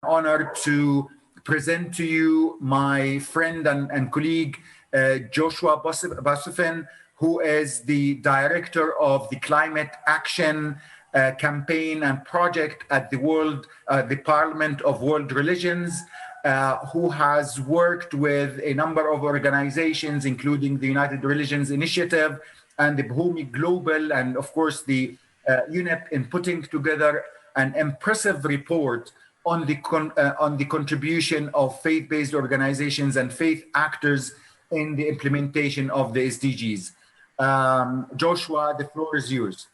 honored to present to you my friend and colleague, Joshua Basofin, who is the director of the Climate Action Campaign and Project at the Parliament of World Religions, who has worked with a number of organizations, including the United Religions Initiative and the Bhumi Global, and of course the UNEP, in putting together an impressive report on the contribution of faith-based organizations and faith actors in the implementation of the SDGs. Joshua, the floor is yours.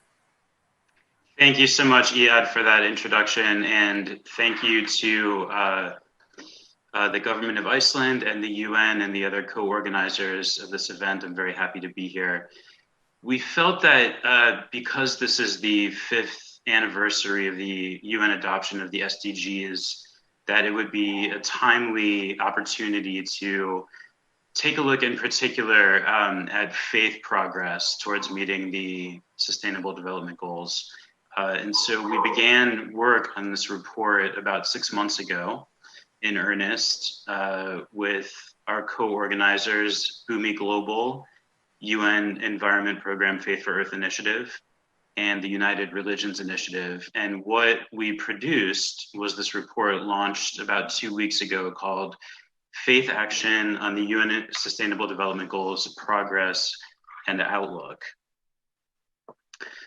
Thank you so much, Iyad, for that introduction, and thank you to the government of Iceland and the UN and the other co-organizers of this event. I'm very happy to be here. We felt that because this is the 5th anniversary of the UN adoption of the SDGs, that it would be a timely opportunity to take a look in particular at faith progress towards meeting the Sustainable Development Goals. And so we began work on this report about 6 months ago in earnest with our co-organizers, Bhumi Global, UN Environment Program Faith for Earth Initiative, and the United Religions Initiative. And what we produced was this report launched about 2 weeks ago called Faith Action on the UN Sustainable Development Goals, Progress and Outlook.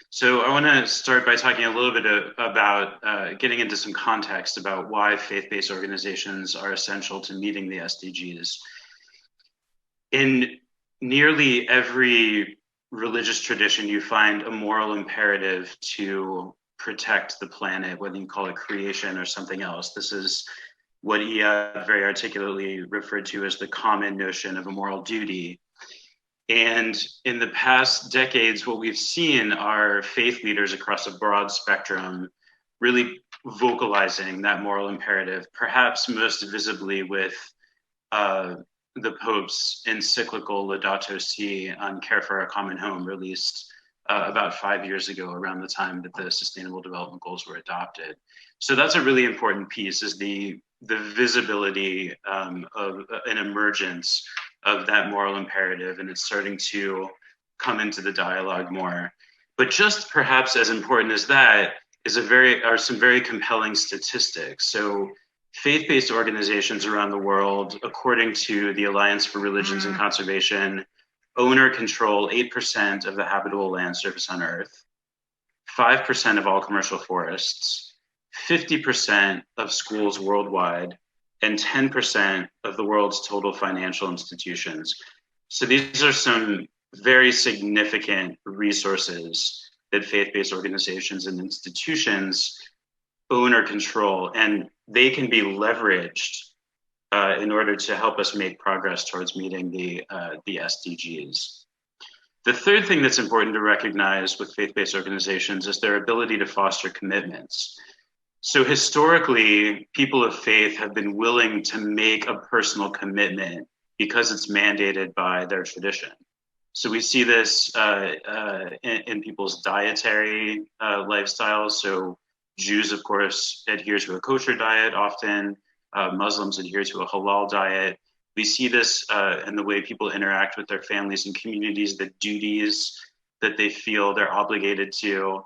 So I want to start by talking a little bit about getting into some context about why faith-based organizations are essential to meeting the SDGs. In nearly every religious tradition, you find a moral imperative to protect the planet, whether you call it creation or something else. This is what Iyad very articulately referred to as the common notion of a moral duty. And in the past decades, what we've seen are faith leaders across a broad spectrum really vocalizing that moral imperative, perhaps most visibly with the Pope's encyclical Laudato Si on Care for Our Common Home, released about 5 years ago, around the time that the Sustainable Development Goals were adopted. So that's a really important piece, is the visibility of an emergence of that moral imperative, and it's starting to come into the dialogue more. But just perhaps as important as that are some very compelling statistics. So faith-based organizations around the world, according to the Alliance for Religions and Conservation, own or control 8% of the habitable land surface on Earth, 5% of all commercial forests, 50% of schools worldwide, and 10% of the world's total financial institutions. So these are some very significant resources that faith-based organizations and institutions own or control, and they can be leveraged in order to help us make progress towards meeting the SDGs. The third thing that's important to recognize with faith-based organizations is their ability to foster commitments. So historically, people of faith have been willing to make a personal commitment because it's mandated by their tradition. So we see this in people's dietary lifestyles. So Jews, of course, adhere to a kosher diet often. Muslims adhere to a halal diet. We see this in the way people interact with their families and communities, the duties that they feel they're obligated to.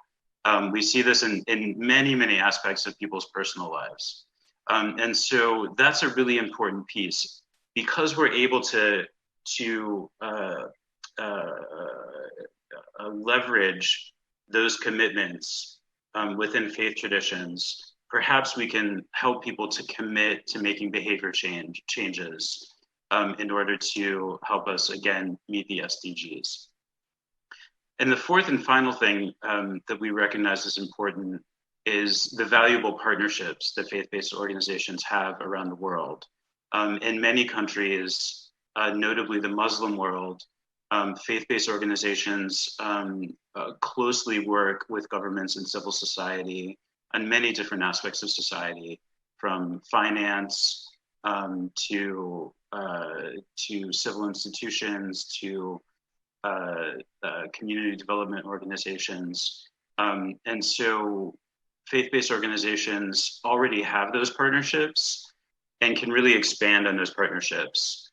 We see this in many, many aspects of people's personal lives. And so that's a really important piece. Because we're able to leverage those commitments within faith traditions, perhaps we can help people to commit to making behavior changes in order to help us, again, meet the SDGs. And the fourth and final thing that we recognize as important is the valuable partnerships that faith-based organizations have around the world. In many countries, notably the Muslim world, faith-based organizations closely work with governments and civil society on many different aspects of society, from finance to civil institutions to community development organizations. And so faith-based organizations already have those partnerships and can really expand on those partnerships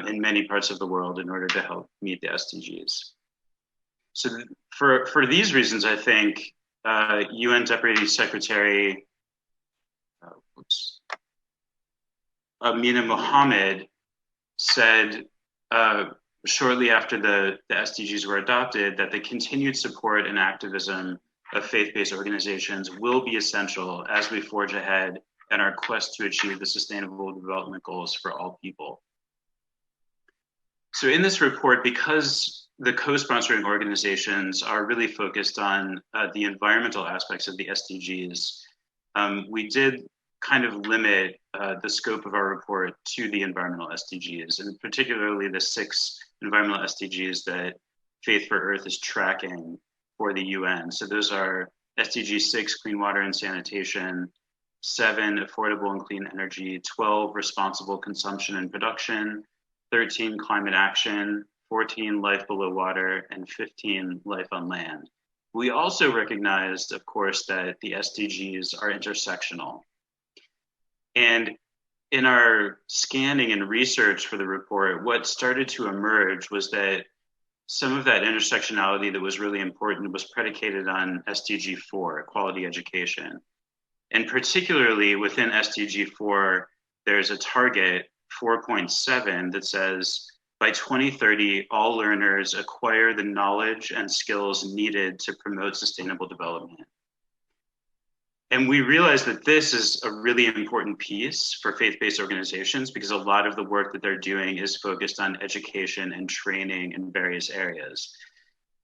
in many parts of the world in order to help meet the SDGs. So for these reasons, I think UN Deputy Secretary Amina Mohammed said shortly after the SDGs were adopted that the continued support and activism of faith-based organizations will be essential as we forge ahead in our quest to achieve the Sustainable Development Goals for all people. So in this report, because the co-sponsoring organizations are really focused on the environmental aspects of the SDGs, we did kind of limit the scope of our report to the environmental SDGs, and particularly the 6 environmental SDGs that Faith for Earth is tracking for the UN. So those are SDG 6, clean water and sanitation, 7, affordable and clean energy, 12, responsible consumption and production, 13, climate action, 14, life below water, and 15, life on land. We also recognized, of course, that the SDGs are intersectional. And in our scanning and research for the report, what started to emerge was that some of that intersectionality that was really important was predicated on SDG 4, quality education. And particularly within SDG 4, there's a target 4.7 that says, by 2030, all learners acquire the knowledge and skills needed to promote sustainable development. And we realized that this is a really important piece for faith-based organizations because a lot of the work that they're doing is focused on education and training in various areas.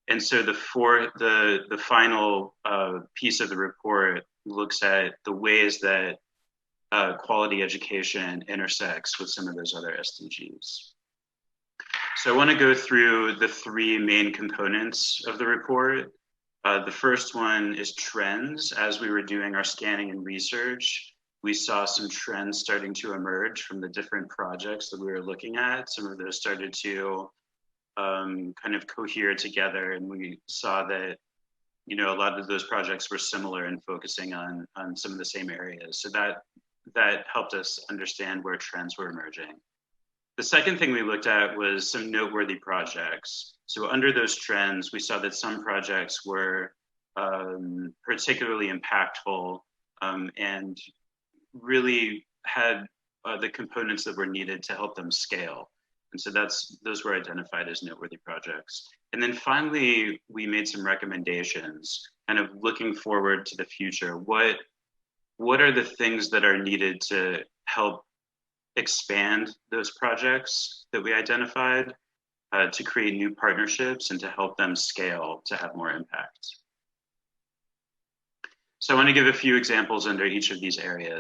And so the final piece of the report looks at the ways that quality education intersects with some of those other SDGs. So I want to go through the 3 main components of the report. The first one is trends. As we were doing our scanning and research, we saw some trends starting to emerge from the different projects that we were looking at. Some of those started to kind of cohere together, and we saw that, you know, a lot of those projects were similar in focusing on some of the same areas. So that helped us understand where trends were emerging. The second thing we looked at was some noteworthy projects. So under those trends, we saw that some projects were particularly impactful and really had the components that were needed to help them scale. And so those were identified as noteworthy projects. And then finally, we made some recommendations, kind of looking forward to the future. What are the things that are needed to help expand those projects that we identified to create new partnerships and to help them scale to have more impact? So I want to give a few examples under each of these areas.